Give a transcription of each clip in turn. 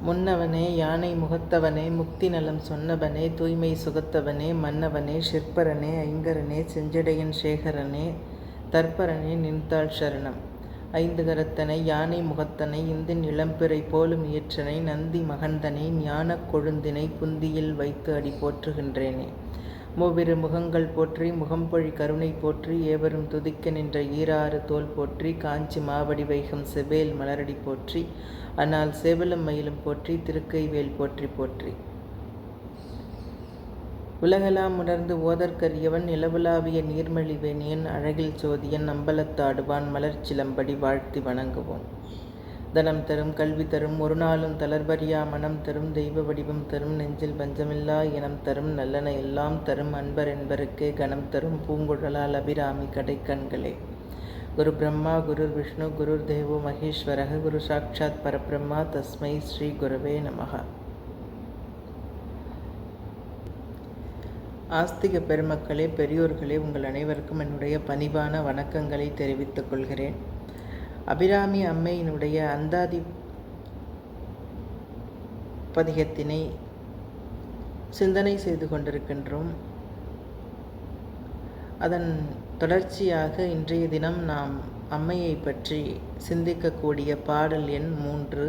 முன்னவனே யானை முகத்தவனே முக்தி நலம் சொன்னவனே தூய்மை சுகத்தவனே மன்னவனே சிற்பரனே ஐங்கரனே செஞ்சடையன் சேகரனே தற்பரனே நின்றாள் சரணம். ஐந்து கரத்தனை யானை முகத்தனை இந்தின் இளம்பிறை போலும் இயற்றனை நந்தி மகந்தனை ஞானக் கொழுந்தினை புந்தியில் வைத்து அடி போற்றுகின்றேனே. மூவிரு முகங்கள் போற்றி முகம்பொழி கருணை போற்றி ஏவரும் துதிக்க நின்ற ஈராறு தோல் போற்றி காஞ்சி மாவடி வைகும் செவ்வேல் மலரடி போற்றி ஆனால் சேவலும் மயிலும் போற்றி திருக்கைவேல் போற்றி போற்றி. உலகெல்லாம் உணர்ந்து ஓதற்கரியவன் நிலவுலாவிய நீர்மலிவேணியன் அழகில் சோதியன் அம்பலத்தாடுவான் மலர்ச்சிலம்படி வாழ்த்தி வணங்குவோம். தனம் தரும் கல்வி தரும் ஒரு நாளும் தளர்வறியா மனம் தரும் தெய்வ வடிவம் தரும் நெஞ்சில் பஞ்சமில்லா இனம் தரும் நல்லன எல்லாம் தரும் அன்பர் என்பருக்கே கணம் தரும் பூங்குழலால் அபிராமி கடைக்கண்களே. குரு பிரம்மா குரு விஷ்ணு குரு தேவோ மகேஸ்வரக குரு சாட்சாத் பரபிரம்மா தஸ்மை ஸ்ரீ குருவே நமஹ. ஆஸ்திக பெருமக்களே, பெரியோர்களே, உங்கள் அனைவருக்கும் என்னுடைய பணிவான வணக்கங்களை தெரிவித்துக் கொள்கிறேன். அபிராமி அம்மையினுடைய அந்தாதி பதிகத்தினை சிந்தனை செய்து கொண்டிருக்கின்றோம். அதன் தொடர்ச்சியாக இன்றைய தினம் நாம் அம்மையை பற்றி சிந்திக்கக்கூடிய பாடல் எண் 3.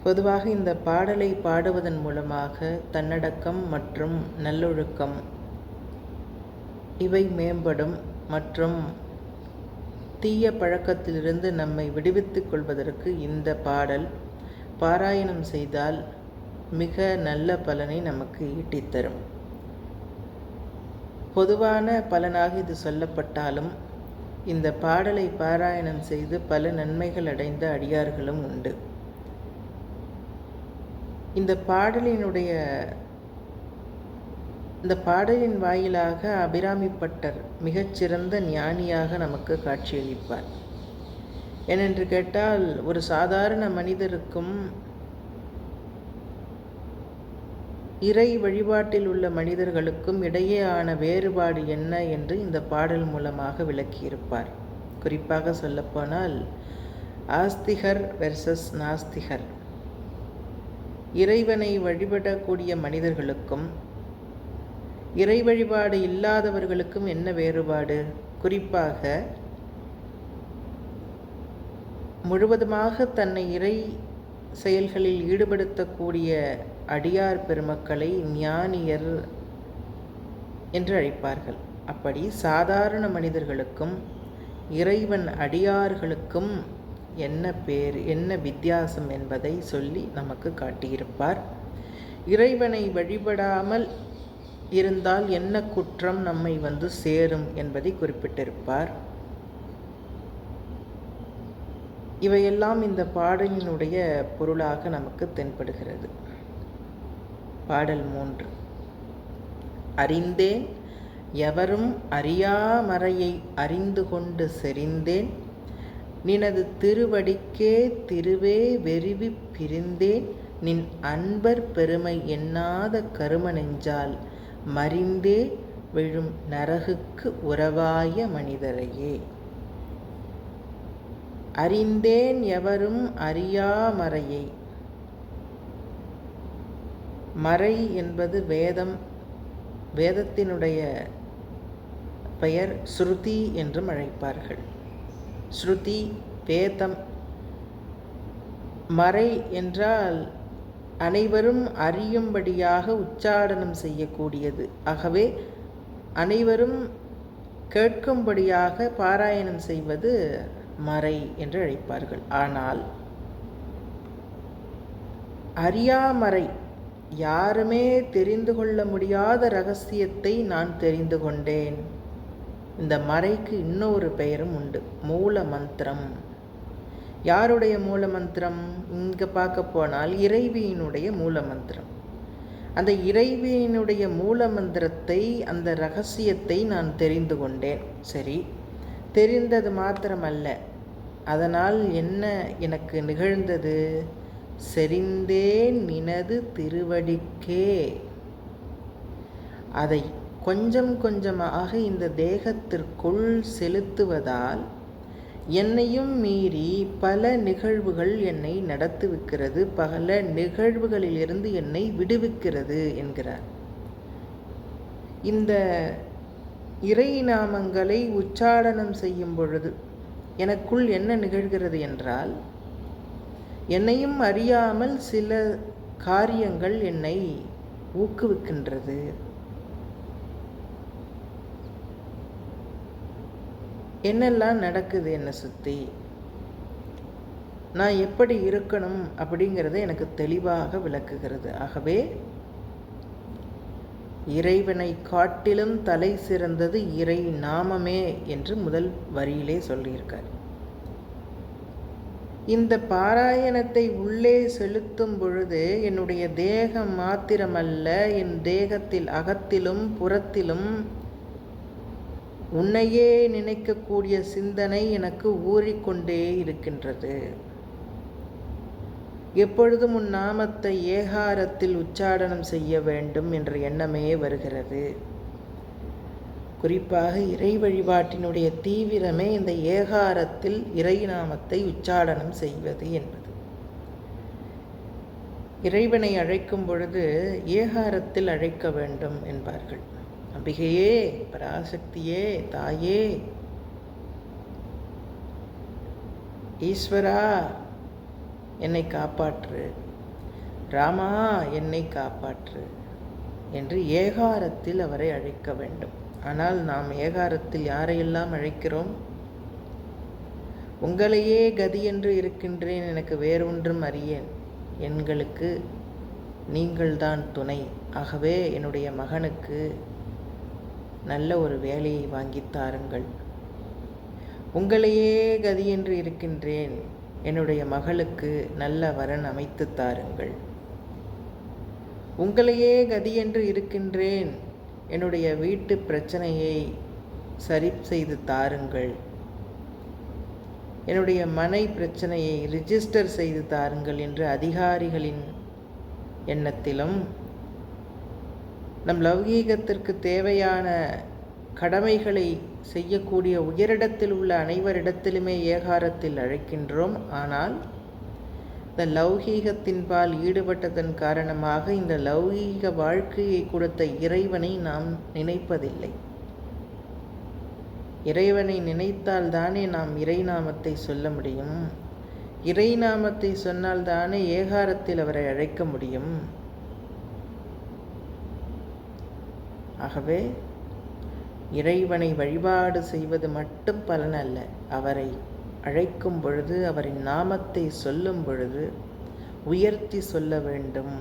பொதுவாக இந்த பாடலை பாடுவதன் மூலமாக தன்னடக்கம் மற்றும் நல்லொழுக்கம் இவை மேம்படும் மற்றும் தீய பழக்கத்திலிருந்து நம்மை விடுவித்துக் கொள்வதற்கு இந்த பாடல் பாராயணம் செய்தால் மிக நல்ல பலனை நமக்கு ஈட்டித்தரும். பொதுவான பலனாக இது சொல்லப்பட்டாலும் இந்த பாடலை பாராயணம் செய்து பல நன்மைகள் அடைந்த அடியார்களும் உண்டு. இந்த பாடலின் வாயிலாக அபிராமி பட்டர் மிகச்சிறந்த ஞானியாக நமக்கு காட்சியளிப்பார். ஏனென்று கேட்டால் ஒரு சாதாரண மனிதருக்கும் இறை வழிபாட்டில் உள்ள மனிதர்களுக்கும் இடையேயான வேறுபாடு என்ன என்று இந்த பாடல் மூலமாக விளக்கியிருப்பார். குறிப்பாக சொல்லப்போனால் ஆஸ்திகர் வெர்சஸ் நாஸ்திகர், இறைவனை வழிபடக்கூடிய மனிதர்களுக்கும் இறை வழிபாடு இல்லாதவர்களுக்கும் என்ன வேறுபாடு, குறிப்பாக முழுவதுமாக தன்னை இறை செயல்களில் ஈடுபடுத்தக்கூடிய அடியார் பெருமக்களை ஞானியர் என்று அழைப்பார்கள். அப்படி சாதாரண மனிதர்களுக்கும் இறைவன் அடியார்களுக்கும் என்ன வித்தியாசம் என்பதை சொல்லி நமக்கு காட்டியிருப்பார். இறைவனை வழிபடாமல் இருந்தால் என்ன குற்றம் நம்மை வந்து சேரும் என்பதை குறிப்பிட்டிருப்பார். இவையெல்லாம் இந்த பாடலினுடைய பொருளாக நமக்கு தென்படுகிறது. பாடல் 3. அறிந்தேன் எவரும் அறியாமறையை அறிந்து கொண்டு செறிந்தேன் நினது திருவடிக்கே திருவே வெறிவி பிரிந்தேன் நின் அன்பர் பெருமை எண்ணாத கரும நெஞ்சால் மறிந்தே விழும் நரகுக்கு உறவாய மனிதரையே. அறிந்தேன் எவரும் அறியாமறையை. மறை என்பது வேதம். வேதத்தினுடைய பெயர் ஸ்ருதி என்றும் அழைப்பார்கள். ஸ்ருதி, வேதம். மறை என்றால் அனைவரும் அறியும்படியாக உச்சாடனம் செய்யக்கூடியது. ஆகவே அனைவரும் கேட்கும்படியாக பாராயணம் செய்வது மறை என்று அழைப்பார்கள். ஆனால் அறியாமறை, யாருமே தெரிந்து கொள்ள முடியாத ரகசியத்தை நான் தெரிந்து கொண்டேன். இந்த மறைக்கு இன்னொரு பெயரும் உண்டு, மூல மந்திரம். யாருடைய மூல மந்திரம்? இங்கே பார்க்க போனால் இறைவியினுடைய மூல மந்திரம். அந்த இறைவியினுடைய மூல மந்திரத்தை, அந்த ரகசியத்தை நான் தெரிந்து கொண்டேன். சரி, தெரிந்தது மாத்திரமல்ல, அதனால் என்ன எனக்கு நிகழ்ந்தது? செறிந்தேன் நினது திருவடிக்கே. அதை கொஞ்சம் கொஞ்சமாக இந்த தேகத்திற்குள் செலுத்துவதால் என்னையும் மீறி பல நிகழ்வுகள் என்னை நடத்துவிக்கிறது, பல நிகழ்வுகளிலிருந்து என்னை விடுவிக்கிறது என்கிறார். இந்த இறை நாமங்களை உச்சாடனம் செய்யும் பொழுது எனக்குள் என்ன நிகழ்கிறது என்றால், என்னையும் அறியாமல் சில காரியங்கள் என்னை ஊக்குவிக்கின்றது. என்னெல்லாம் நடக்குது என்னை சுற்றி, நான் எப்படி இருக்கணும் அப்படிங்கிறத எனக்கு தெளிவாக விளக்குகிறது. ஆகவே இறைவனை காட்டிலும் தலை சிறந்தது இறை நாமமே என்று முதல் வரியிலே சொல்லியிருக்கார். இந்த பாராயணத்தை உள்ளே செலுத்தும் பொழுது என்னுடைய தேகம் மாத்திரமல்ல, என் தேகத்தில் அகத்திலும் புறத்திலும் உன்னையே நினைக்கக்கூடிய சிந்தனை எனக்கு ஊறிக்கொண்டே இருக்கின்றது. எப்பொழுதும் உன் நாமத்தை ஏகாரத்தில் உச்சாடனம் செய்ய வேண்டும் என்ற எண்ணமே வருகிறது. குறிப்பாக இறை வழிபாட்டினுடைய தீவிரமே இந்த ஏகாரத்தில் இறை நாமத்தை உச்சாடனம் செய்வது என்பது. இறைவனை அழைக்கும் பொழுது ஏகாரத்தில் அழைக்க வேண்டும் என்பார்கள். அம்பிகையே, பராசக்தியே, தாயே, ஈஸ்வரா என்னை காப்பாற்று, ராமா என்னை காப்பாற்று என்று ஏகாரத்தில் அவரை அழைக்க வேண்டும். ஆனால் நாம் ஏகாரத்தில் யாரையெல்லாம் அழைக்கிறோம்? உங்களையே கதி என்று இருக்கின்றேன், எனக்கு வேறொன்றும் அறியேன், எங்களுக்கு நீங்கள்தான் துணை. ஆகவே என்னுடைய மகனுக்கு நல்ல ஒரு வேலையை வாங்கித்தாருங்கள். உங்களையே கதி என்று இருக்கின்றேன், என்னுடைய மகளுக்கு நல்ல வரன் அமைத்து தாருங்கள். உங்களையே கதி என்று இருக்கின்றேன், என்னுடைய வீட்டு பிரச்சனையை சரி செய்து தாருங்கள். என்னுடைய மனை பிரச்சனையை ரிஜிஸ்டர் செய்து தாருங்கள் என்று அதிகாரிகளின் எண்ணத்திலும், நம் லௌகீகத்திற்கு தேவையான கடமைகளை செய்யக்கூடிய உயரிடத்தில் உள்ள அனைவரிடத்திலுமே ஏகாரத்தில் அழைக்கின்றோம். ஆனால் இந்த லௌகீகத்தின்பால் ஈடுபட்டதன் காரணமாக இந்த லௌகீக வாழ்க்கையை கொடுத்த இறைவனை நாம் நினைப்பதில்லை. இறைவனை நினைத்தால் தானே நாம் இறைநாமத்தை சொல்ல முடியும். இறைநாமத்தை சொன்னால் தானே ஏகாரத்தில் அவரை அழைக்க முடியும். ஆகவே இறைவனை வழிபாடு செய்வது மட்டும் பலன் அல்ல. அவரை அழைக்கும் பொழுது, அவரின் நாமத்தை சொல்லும் பொழுது உயர்த்தி சொல்ல வேண்டும்.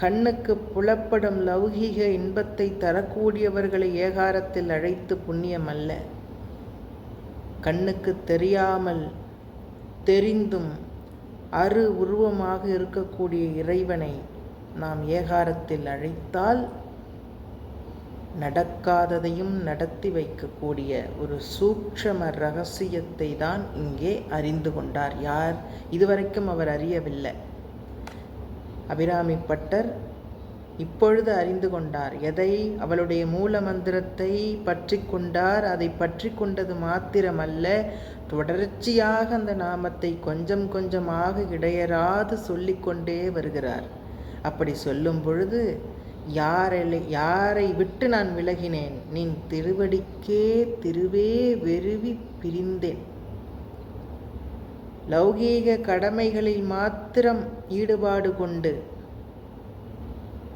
கண்ணுக்கு புலப்படும் லௌகீக இன்பத்தை தரக்கூடியவர்களை ஏகாரத்தில் அழைத்து புண்ணியம் அல்ல. கண்ணுக்கு தெரியாமல் தெரிந்தும் உருவமாக இருக்கக்கூடிய இறைவனை நாம் ஏகாரத்தில் அழைத்தால் நடக்காததையும் நடத்தி வைக்கக்கூடிய ஒரு சூட்சம ரகசியத்தை தான் இங்கே அறிந்து கொண்டார். யார்? இதுவரைக்கும் அவர் அறியவில்லை. அபிராமி பட்டர் இப்பொழுது அறிந்து கொண்டார். எதை? அவளுடைய மூல மந்திரத்தை பற்றி கொண்டார். அதை பற்றி கொண்டது மாத்திரமல்ல, தொடர்ச்சியாக அந்த நாமத்தை கொஞ்சம் கொஞ்சமாக இடையராது சொல்லிக்கொண்டே வருகிறார். அப்படி சொல்லும் பொழுது, யாரை விட்டு நான் விலகினேன், நின் திருவடிக்கே திருவே வெறுவி பிரிந்தேன். லௌகீக கடமைகளில் மாத்திரம் ஈடுபாடு கொண்டு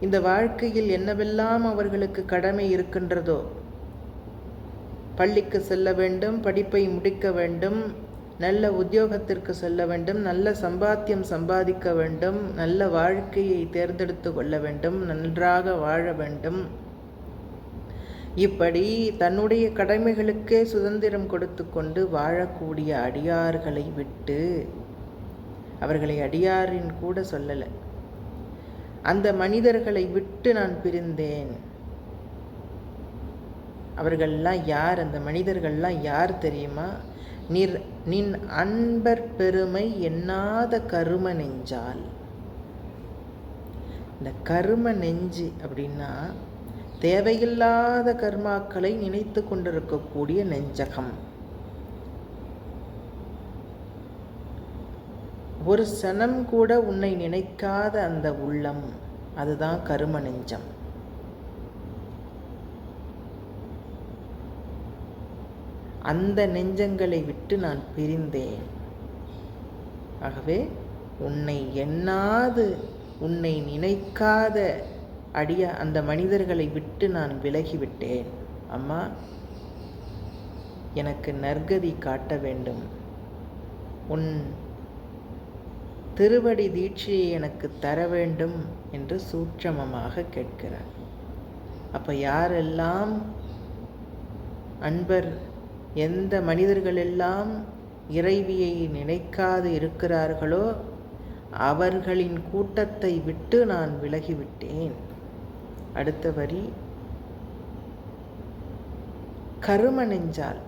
இந்த வாழ்க்கையில் என்னவெல்லாம் அவர்களுக்கு கடமை இருக்கின்றதோ, பள்ளிக்கு செல்ல வேண்டும், படிப்பை முடிக்க வேண்டும், நல்ல உத்தியோகத்திற்கு செல்ல வேண்டும், நல்ல சம்பாத்தியம் சம்பாதிக்க வேண்டும், நல்ல வாழ்க்கையை தேர்ந்தெடுத்து கொள்ள வேண்டும், நன்றாக வாழ வேண்டும், இப்படி தன்னுடைய கடமைகளுக்கே சுதந்திரம் கொடுத்து கொண்டு வாழக்கூடிய அடியார்களை விட்டு, அவர்களை அடியாரின் கூட சொல்லலை, அந்த மனிதர்களை விட்டு நான் பிரிந்தேன். அவர்கள்லாம் யார்? அந்த மனிதர்கள்லாம் யார் தெரியுமா? நின் அன்பர் பெருமை எண்ணாத கரும நெஞ்சால். இந்த கரும நெஞ்சு அப்படின்னா தேவையில்லாத கர்மாக்களை நினைத்து கொண்டிருக்கக்கூடிய நெஞ்சகம். ஒரு சனம் கூட உன்னை நினைக்காத அந்த உள்ளம், அதுதான் கரும நெஞ்சம். அந்த நெஞ்சங்களை விட்டு நான் பிரிந்தேன். ஆகவே உன்னை எண்ணாது, உன்னை நினைக்காத அந்த மனிதர்களை விட்டு நான் விலகிவிட்டேன். அம்மா, எனக்கு நற்கதி காட்ட வேண்டும், உன் திருவடி தீட்சையை எனக்கு தர வேண்டும் என்று சூட்சமமாக கேட்கிறார். அப்போ யாரெல்லாம் அன்பர், எந்த மனிதர்களெல்லாம் இறைவியை நினைக்காது இருக்கிறார்களோ அவர்களின் கூட்டத்தை விட்டு நான் விலகிவிட்டேன். அடுத்த வரி, கரும நெஞ்சால்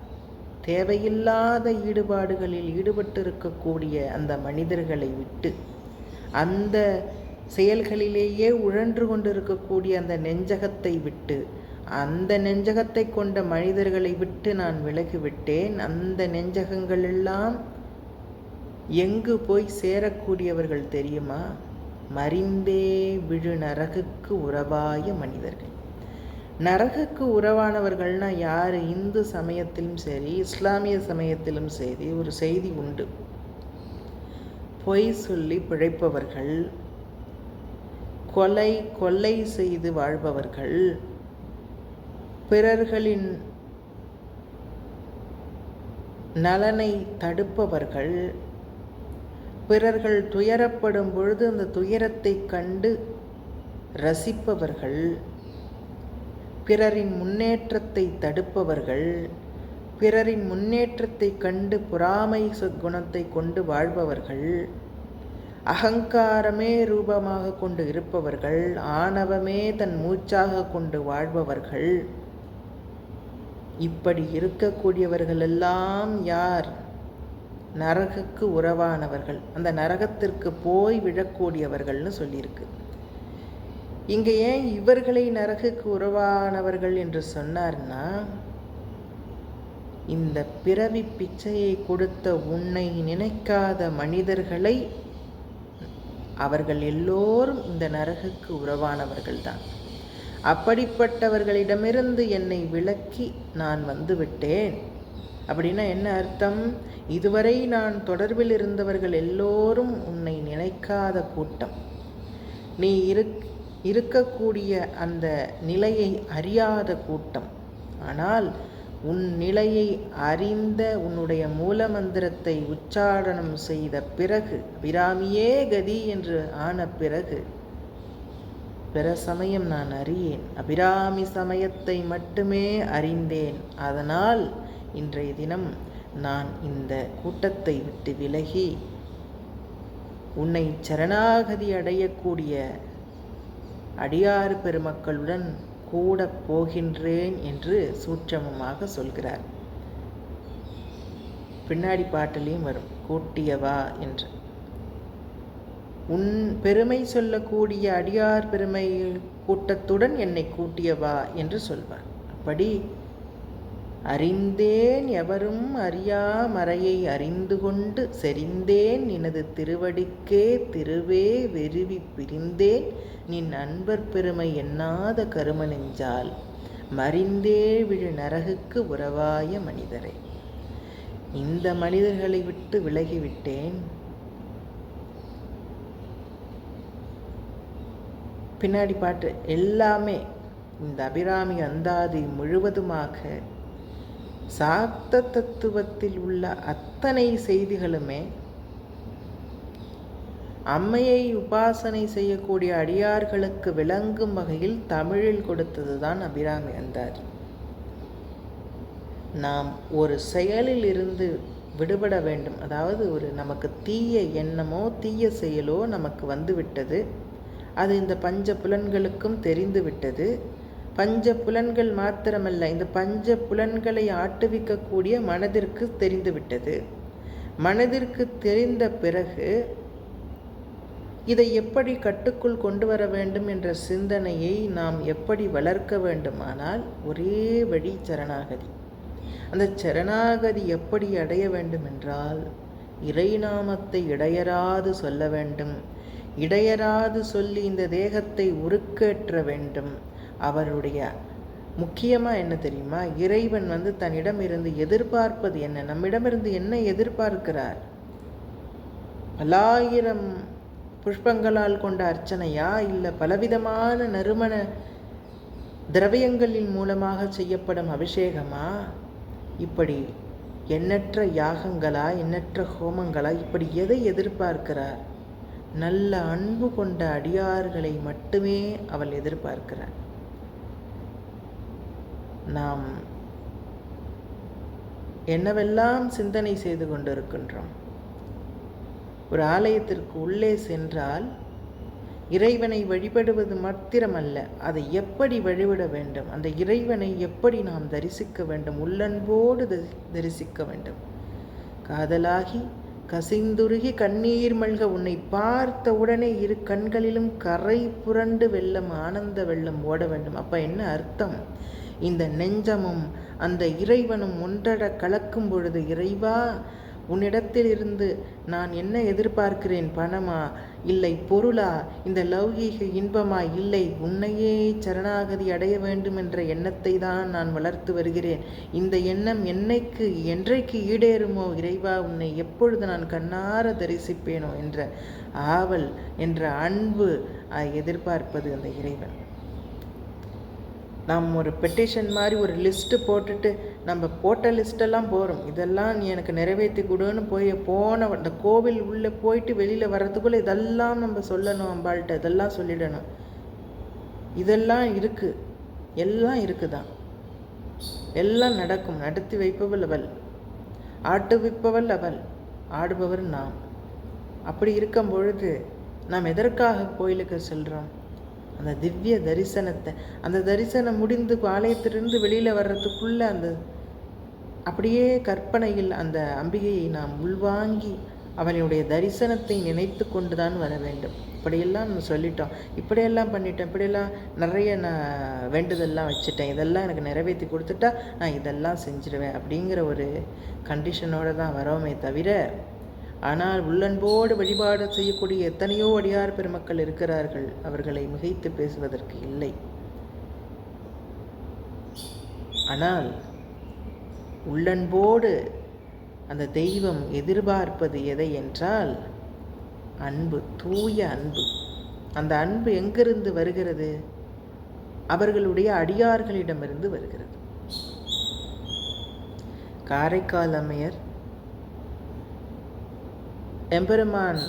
தேவையில்லாத ஈடுபாடுகளில் ஈடுபட்டிருக்கக்கூடிய அந்த மனிதர்களை விட்டு, அந்த செயல்களிலேயே உழன்று கொண்டிருக்கக்கூடிய அந்த நெஞ்சகத்தை விட்டு, அந்த நெஞ்சகத்தை கொண்ட மனிதர்களை விட்டு நான் விலகிவிட்டேன். அந்த நெஞ்சகங்கள் எல்லாம் எங்கு போய் சேரக்கூடியவர்கள் தெரியுமா? மறிந்தே விழு நரகுக்கு உறவாய மனிதர்கள். நரகுக்கு உறவானவர்கள்னா யார்? இந்து சமயத்திலும் சரி, இஸ்லாமிய சமயத்திலும் சரி ஒரு செய்தி உண்டு. பொய் சொல்லி பிழைப்பவர்கள், கொலை செய்து வாழ்பவர்கள், பிறர்களின் நலனை தடுப்பவர்கள், பிறர்கள் துயரப்படும் பொழுது அந்த துயரத்தை கண்டு ரசிப்பவர்கள், பிறரின் முன்னேற்றத்தை தடுப்பவர்கள், பிறரின் முன்னேற்றத்தை கண்டு பொறாமை குணத்தை கொண்டு வாழ்பவர்கள், அகங்காரமே ரூபமாக கொண்டு இருப்பவர்கள், ஆணவமே தன் மூச்சாக கொண்டு வாழ்பவர்கள். இப்படி இருக்கக்கூடியவர்களெல்லாம் யார்? நரகுக்கு உறவானவர்கள், அந்த நரகத்திற்கு போய் விழக்கூடியவர்கள்னு சொல்லியிருக்கு. இங்கே ஏன் இவர்களை நரகுக்கு உறவானவர்கள் என்று சொன்னார்னா, இந்த பிறவி பிச்சையை கொடுத்த உன்னை நினைக்காத மனிதர்களை, அவர்கள் எல்லோரும் இந்த நரகுக்கு உறவானவர்கள் தான். அப்படிப்பட்டவர்களிடமிருந்து என்னை விலக்கி நான் வந்துவிட்டேன். அப்படின்னா என்ன அர்த்தம்? இதுவரை நான் தொடர்பில் இருந்தவர்கள் எல்லோரும் உன்னை நினைக்காத கூட்டம். நீ இருக்கக்கூடிய அந்த நிலையை அறியாத கூட்டம். ஆனால் உன் நிலையை அறிந்த, உன்னுடைய மூல மந்திரத்தை உச்சாரணம் செய்த பிறகு, அபிராமியே கதி என்று ஆன பிறகு, பிற சமயம் நான் அறியேன், அபிராமி சமயத்தை மட்டுமே அறிந்தேன். அதனால் இன்றைய தினம் நான் இந்த கூட்டத்தை விட்டு விலகி உன்னை சரணாகதி அடையக்கூடிய அடியார் பெருமக்களுடன் கூட போகின்றேன் என்று சூட்சமமாக சொல்கிறார். பின்னாடி பாட்டிலையும் வரும், கூட்டியவா என்று. உன் பெருமை சொல்லக்கூடிய அடியார் பெருமை கூட்டத்துடன் என்னை கூட்டியவா என்று சொல்வார். அப்படி அறிந்தேன் எவரும் அறியா மறையை அறிந்து கொண்டு செறிந்தேன் நினது திருவடிக்கே திருவே வெறுவி பிரிந்தேன் நின் அன்பர் பெருமை எண்ணாத கரும நெஞ்சால் மறிந்தே விழு நரகுக்கு உறவாய மனிதரை. இந்த மனிதர்களை விட்டு விலகிவிட்டேன். பின்னாடி பாட்டு எல்லாமே இந்த அபிராமி அந்தாதி முழுவதுமாக சாக்த தத்துவத்தில் உள்ள அத்தனை செய்திகளுமே அம்மையை உபாசனை செய்யக்கூடிய அடியார்களுக்கு விளங்கும் வகையில் தமிழில் கொடுத்ததுதான் அபிராமி அந்தாதி. நாம் ஒரு செயலில் இருந்து விடுபட வேண்டும். அதாவது நமக்கு தீய எண்ணமோ தீய செயலோ நமக்கு வந்துவிட்டது. அது இந்த பஞ்ச புலன்களுக்கும் தெரிந்து விட்டது. பஞ்ச புலன்கள் மாத்திரமல்ல, இந்த பஞ்ச புலன்களை ஆட்டுவிக்கக்கூடிய மனதிற்கு தெரிந்து விட்டது. மனதிற்கு தெரிந்த பிறகு இதை எப்படி கட்டுக்குள் கொண்டு வர வேண்டும் என்ற சிந்தனையை நாம் எப்படி வளர்க்க வேண்டுமானால் ஒரே வழி சரணாகதி. அந்த சரணாகதி எப்படி அடைய வேண்டும் என்றால், இறைநாமத்தை இடையராது சொல்ல வேண்டும். இடையராது சொல்லி இந்த தேகத்தை உருக்கேற்ற வேண்டும். அவருடைய முக்கியமாக என்ன தெரியுமா, இறைவன் தன்னிடமிருந்து எதிர்பார்ப்பது என்ன, நம்மிடமிருந்து என்ன எதிர்பார்க்கிறார்? பல்லாயிரம் புஷ்பங்களால் கொண்ட அர்ச்சனையா, இல்லை பலவிதமான நறுமண திரவியங்களின் மூலமாக செய்யப்படும் அபிஷேகமா, இப்படி எண்ணற்ற யாகங்களா, எண்ணற்ற ஹோமங்களா, இப்படி எதை எதிர்பார்க்கிறார்? நல்ல அன்பு கொண்ட அடியார்களை மட்டுமே அவள் எதிர்பார்க்கிறார். நாம் என்னவெல்லாம் சிந்தனை செய்து கொண்டிருக்கின்றோம். ஒரு ஆலயத்திற்கு உள்ளே சென்றால் இறைவனை வழிபடுவது மாத்திரமல்ல, அதை எப்படி வழிபட வேண்டும், அந்த இறைவனை எப்படி நாம் தரிசிக்க வேண்டும், உள்ளன்போடு தரிசிக்க வேண்டும். காதலாகி கசிந்துருகி கண்ணீர் மல்க உன்னை பார்த்த உடனே இரு கண்களிலும் கரை புரண்டு வெள்ளம், ஆனந்த வெள்ளம் ஓட வேண்டும். அப்போ என்ன அர்த்தம்? இந்த நெஞ்சமும் அந்த இறைவனும் ஒன்றட கலக்கும் பொழுது, இறைவா உன்னிடத்தில் இருந்து நான் என்ன எதிர்பார்க்கிறேன்? பணமா, இல்லை பொருளா, இந்த லௌகீக இன்பமா, இல்லை உன்னையே சரணாகதி அடைய வேண்டும் என்ற எண்ணத்தை தான் நான் வளர்த்து வருகிறேன். இந்த எண்ணம் என்றைக்கு ஈடேறுமோ இறைவா, உன்னை எப்பொழுது நான் கண்ணார தரிசிப்பேனோ என்ற ஆவல், என்ற அன்பு எதிர்பார்ப்பது அந்த இறைவன். நாம் ஒரு பெட்டிஷன் மாதிரி ஒரு லிஸ்ட்டு போட்டுட்டு, நம்ம போட்ட லிஸ்ட்டெல்லாம் போகிறோம், இதெல்லாம் நீ எனக்கு நிறைவேற்றி கொடுன்னு போன அந்த கோவில் உள்ளே போயிட்டு வெளியில் வர்றதுக்குள்ளே இதெல்லாம் நம்ம சொல்லணும், அம்பாள்கிட்ட இதெல்லாம் சொல்லிடணும். இதெல்லாம் இருக்குது, எல்லாம் இருக்குதான், எல்லாம் நடக்கும். நடத்தி வைப்பவள் அவள், ஆட்டுவிப்பவள் அவள், ஆடுபவர் நாம். அப்படி இருக்கும் பொழுது நாம் எதற்காக கோயிலுக்கு செல்கிறோம்? அந்த திவ்ய தரிசனத்தை, அந்த தரிசனம் முடிந்து ஆலயத்திலிருந்து வெளியில் வர்றதுக்குள்ளே அந்த அப்படியே கற்பனையில் அந்த அம்பிகையை நாம் உள்வாங்கி அவளுடைய தரிசனத்தை நினைத்து கொண்டு தான் வர வேண்டும். இப்படியெல்லாம் நம்ம சொல்லிட்டோம், இப்படியெல்லாம் பண்ணிட்டேன், இப்படியெல்லாம் நிறைய நான் வேண்டுதல்லாம் வச்சுட்டேன், இதெல்லாம் எனக்கு நிறைவேற்றி கொடுத்துட்டா நான் இதெல்லாம் செஞ்சிடுவேன் அப்படிங்கிற ஒரு கண்டிஷனோடு தான் வரோமே தவிர, ஆனால் உள்ளன்போடு வழிபாடு செய்யக்கூடிய எத்தனையோ அடியார் பெருமக்கள் இருக்கிறார்கள். அவர்களை மிகைத்து பேசுவதற்கு இல்லை. ஆனால் உள்ளன்போடு அந்த தெய்வம் எதிர்பார்ப்பது எதை என்றால் அன்பு, தூய அன்பு. அந்த அன்பு எங்கிருந்து வருகிறது? அவர்களுடைய அடியார்களிடமிருந்து வருகிறது. காரைக்கால் அம்மையர் எம்பெருமான்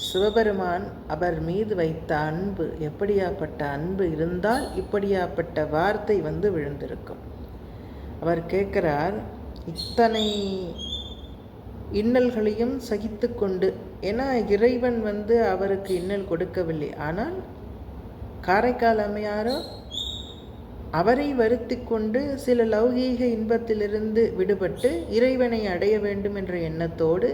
சிவபெருமான் அவர் மீது வைத்த அன்பு, எப்படியாப்பட்ட அன்பு இருந்தால் இப்படியாப்பட்ட வார்த்தை விழுந்திருக்கும். அவர் கேட்கிறார், இத்தனை இன்னல்களையும் சகித்து கொண்டு, ஏன்னா இறைவன் அவருக்கு இன்னல் கொடுக்கவில்லை. ஆனால் காரைக்கால் அம்மையாரோ அவரை வருத்தி கொண்டு சில லௌகீக இன்பத்திலிருந்து விடுபட்டு இறைவனை அடைய வேண்டும் என்ற எண்ணத்தோடு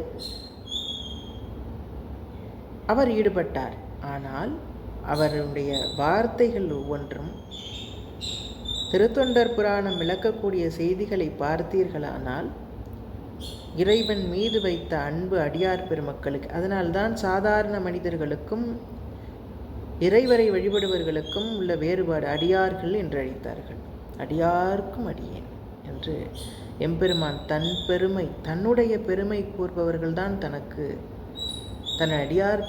அவர் ஈடுபட்டார். ஆனால் அவருடைய வார்த்தைகள் ஒவ்வொன்றும் திருத்தொண்டர் புராணம் விளக்கக்கூடிய செய்திகளை பார்த்தீர்களானால் இறைவன் மீது வைத்த அன்பு அடியார் பெருமக்களுக்கு. அதனால்தான் சாதாரண மனிதர்களுக்கும் இறைவரை வழிபடுவர்களுக்கும் உள்ள வேறுபாடு. அடியார்கள் என்று அழைத்தார்கள். அடியார்க்கும் அடியேன் என்று எம்பெருமான் தன் பெருமை, தன்னுடைய பெருமை கூறுபவர்கள்தான் தன் அடியார்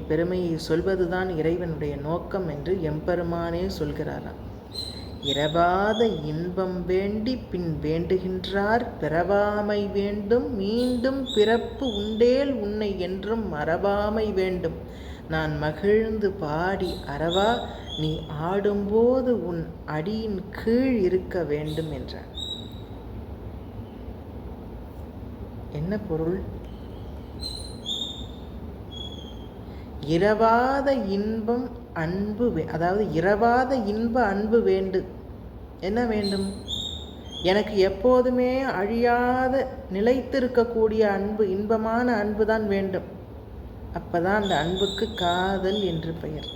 பெருமையை சொல்வதுதான் இறைவனுடைய நோக்கம் என்று எம்பெருமானே சொல்கிறாராம். இரவாத இன்பம் வேண்டி பின் வேண்டுகின்றார், பிறவாமை வேண்டும் மீண்டும் பிறப்பு உண்டேல் உன்னை என்றும் மறவாமை வேண்டும். நான் மகிழ்ந்து பாடி அறவா நீ ஆடும்போது உன் அடியின் கீழ் இருக்க வேண்டும் என்றார். என்ன பொருள்? இரவாத இன்பம் அன்பு, அதாவது இரவாத இன்ப அன்பு என்ன வேண்டும்? எனக்கு எப்போதுமே அழியாத நிலைத்திருக்கக்கூடிய அன்பு, இன்பமான அன்பு தான் வேண்டும். அப்பதான் அந்த அன்புக்கு காதல் என்று பெயர்.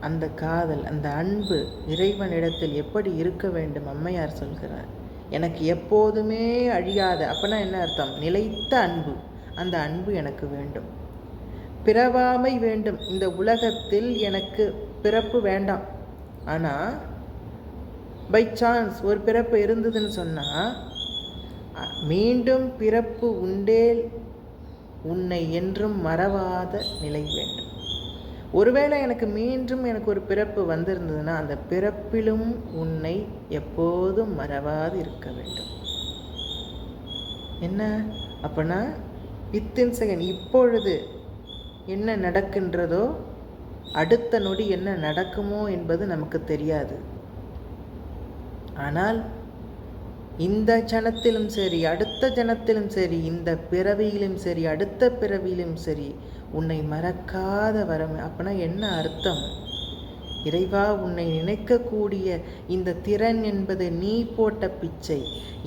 அந்த காதல், அந்த அன்பு இறைவனிடத்தில் எப்படி இருக்க வேண்டும்? அம்மையார் சொல்கிறார், எனக்கு எப்போதுமே அழியாத, அப்போனா என்ன அர்த்தம்? நிலைத்த அன்பு. அந்த அன்பு எனக்கு வேண்டும். பிறவாமை வேண்டும். இந்த உலகத்தில் எனக்கு பிறப்பு வேண்டாம். ஆனால் பை சான்ஸ் ஒரு பிறப்பு இருந்ததுன்னு சொன்னால், மீண்டும் பிறப்பு உண்டேல் உன்னை என்றும் மறவாத நிலை வேண்டும். ஒருவேளை எனக்கு மீண்டும் ஒரு பிறப்பு வந்திருந்ததுன்னா, அந்த பிறப்பிலும் உன்னை எப்போதும் மறவாது இருக்க வேண்டும். என்ன அப்படின்னா, வித்தின் செகண்ட் இப்பொழுது என்ன நடக்கின்றதோ அடுத்த நொடி என்ன நடக்குமோ என்பது நமக்கு தெரியாது. ஆனால் இந்த ஜனத்திலும் சரி, அடுத்த ஜனத்திலும் சரி, இந்த பிறவியிலும் சரி, அடுத்த பிறவியிலும் சரி, உன்னை மறக்காத வரம். அப்படின்னா என்ன அர்த்தம்? இறைவா, உன்னை நினைக்கக்கூடிய இந்த திறன் என்பது நீ போட்ட பிச்சை.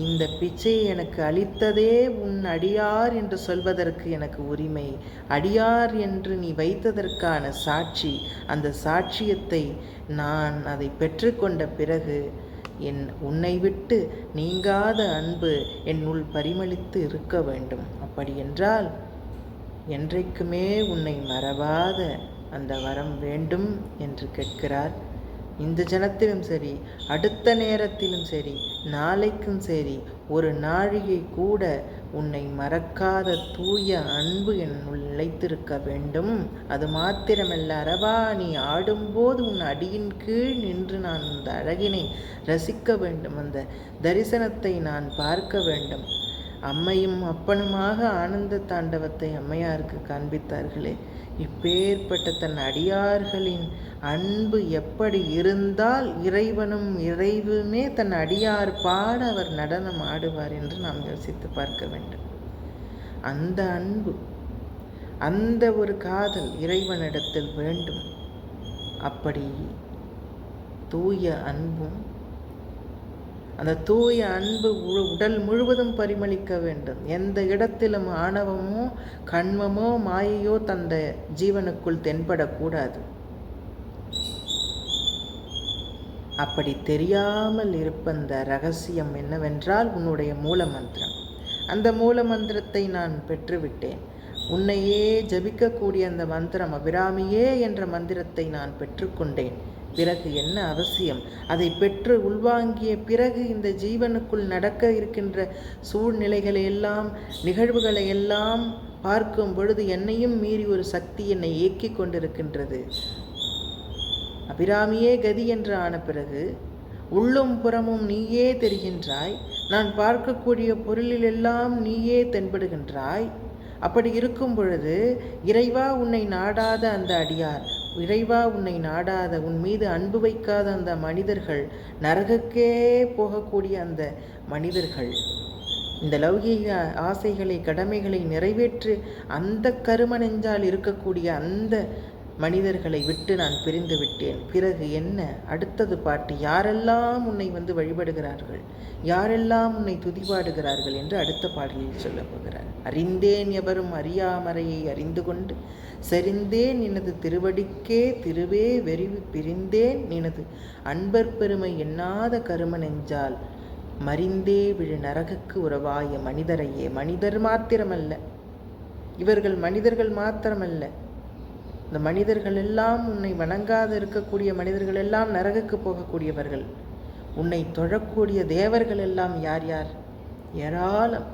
இந்த பிச்சையை எனக்கு அளித்ததே உன் அடியார் என்று சொல்வதற்கு எனக்கு உரிமை. அடியார் என்று நீ வைத்ததற்கான சாட்சி. அந்த சாட்சியத்தை நான் அதை பெற்றுக்கொண்ட பிறகு உன்னை விட்டு நீங்காத அன்பு என்னுள் பரிமளித்து இருக்க வேண்டும். அப்படி என்றால் என்றைக்குமே உன்னை மறவாத அந்த வரம் வேண்டும் என்று கேட்கிறார். இந்த ஜனத்திலும் சரி, அடுத்த நேரத்திலும் சரி, நாளைக்கும் சரி, ஒரு நாழிகை கூட உன்னை மறக்காத தூய அன்பு என்னுள் நிலைத்திருக்க வேண்டும். அது மாத்திரமல்ல, அரவா, நீ ஆடும்போது உன் அடியின் கீழ் நின்று நான் அந்த அழகினை ரசிக்க வேண்டும். அந்த தரிசனத்தை நான் பார்க்க வேண்டும். அம்மையும் அப்பனுமாக ஆனந்த தாண்டவத்தை அம்மையாருக்கு காண்பித்தார்களே, இப்பேற்பட்ட தன் அடியார்களின் அன்பு எப்படி இருந்தால் இறைவனும் இறைவுமே தன் அடியார் பாட அவர் நடனம் ஆடுவார் என்று நாம் யோசித்து பார்க்க வேண்டும். அந்த அன்பு, அந்த ஒரு காதல் இறைவனிடத்தில் வேண்டும். அப்படி தூய அன்பும், அந்த தூய அன்பு உடல் முழுவதும் பரிமளிக்க வேண்டும். எந்த இடத்திலும் ஆணவமோ கண்மமோ மாயையோ தந்த ஜீவனுக்குள் தென்படக்கூடாது. அப்படி தெரியாமல் இருப்பந்த ரகசியம் என்னவென்றால் உன்னுடைய மூல மந்திரம். அந்த மூல மந்திரத்தை நான் பெற்றுவிட்டேன். உன்னையே ஜபிக்கக்கூடிய அந்த மந்திரம், அபிராமியே என்ற மந்திரத்தை நான் பெற்றுக்கொண்டேன். பிறகு என்ன அவசியம்? அதை பெற்று உள்வாங்கிய பிறகு இந்த ஜீவனுக்குள் நடக்க இருக்கின்ற சூழ்நிலைகளை எல்லாம், நிகழ்வுகளை எல்லாம் பார்க்கும் பொழுது என்னையும் மீறி ஒரு சக்தி என்னை இயக்கி கொண்டிருக்கின்றது. அபிராமியே கதி என்று ஆன பிறகு உள்ளும் புறமும் நீயே தெரிகின்றாய். நான் பார்க்கக்கூடிய பொருளிலெல்லாம் நீயே தென்படுகின்றாய். அப்படி இருக்கும் பொழுது இறைவா, உன்னை நாடாத அந்த அடியார், இறைவா, உன்னை நாடாத, உன் மீது அன்பு வைக்காத அந்த மனிதர்கள், நரகக்கே போகக்கூடிய அந்த மனிதர்கள், இந்த லௌகீக ஆசைகளை கடமைகளை நிறைவேற்றி அந்த கரும நெஞ்சால் இருக்கக்கூடிய அந்த மனிதர்களை விட்டு நான் பிரிந்து விட்டேன். பிறகு என்ன? அடுத்தது பாட்டு. யாரெல்லாம் உன்னை வழிபடுகிறார்கள், யாரெல்லாம் உன்னை துதிபாடுகிறார்கள் என்று அடுத்த பாடலில் சொல்ல போகிறார். அறிந்தேன் எவரும் அறியாமறையை அறிந்து கொண்டு செறிந்தேன் நினது திருவடிக்கே திருவே வெறிவு பிரிந்தேன் நினது அன்பர் பெருமை எண்ணாத கரும நெஞ்சால் மறிந்தே விழு நரகுக்கு உறவாய மனிதரையே. மனிதர் மாத்திரமல்ல, இவர்கள் மனிதர்கள் மாத்திரமல்ல, இந்த மனிதர்கள் எல்லாம், உன்னை வணங்காது இருக்கக்கூடிய மனிதர்கள் எல்லாம் நரகுக்கு போகக்கூடியவர்கள். உன்னை தொழக்கூடிய தேவர்கள் எல்லாம் யார் யார்? ஏராளம்.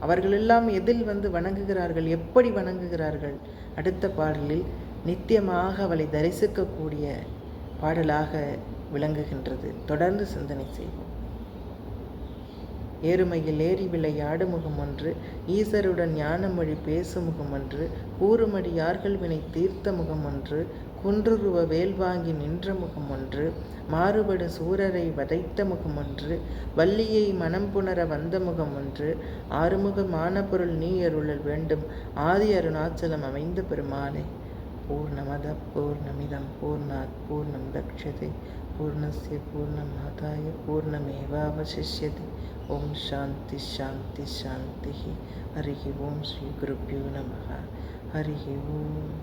அவர்கள் எல்லாம் எதில் வணங்குகிறார்கள், எப்படி வணங்குகிறார்கள்? அடுத்த பாடலில் நித்தியமாக அவளை தரிசிக்கக்கூடிய பாடலாக விளங்குகின்றது. தொடர்ந்து சிந்தனை செய்வோம். ஏறுமையில் ஏறி விளையாடு முகம் ஒன்று, ஈசருடன் ஞானமொழி பேசும் முகம் ஒன்று, கூறுமடி யார்கள் வினை தீர்த்த முகம் ஒன்று, குன்றுருவ வேல் வாங்கி நின்ற முகம் ஒன்று, மாறுபடு சூரரை வதைத்த முகம் ஒன்று, வள்ளியை மனம் புணர வந்த முகம் ஒன்று, ஆறுமுகமான பொருள் நீ அருளல் வேண்டும், ஆதி அருணாச்சலம் அமைந்த பெருமாளே. பூர்ணமத பூர்ணமிதம் பூர்ணாத் பூர்ணமுதக்ஷதே பூர்ணஸ்ய பூர்ணமாதாய பூர்ணமேவாவசிஷ்யதே. ஓம் சாந்தி சாந்தி சாந்தி. ஹரி ஓம் ஸ்ரீ குருப்யோ நமஹ. ஹரி ஓம்.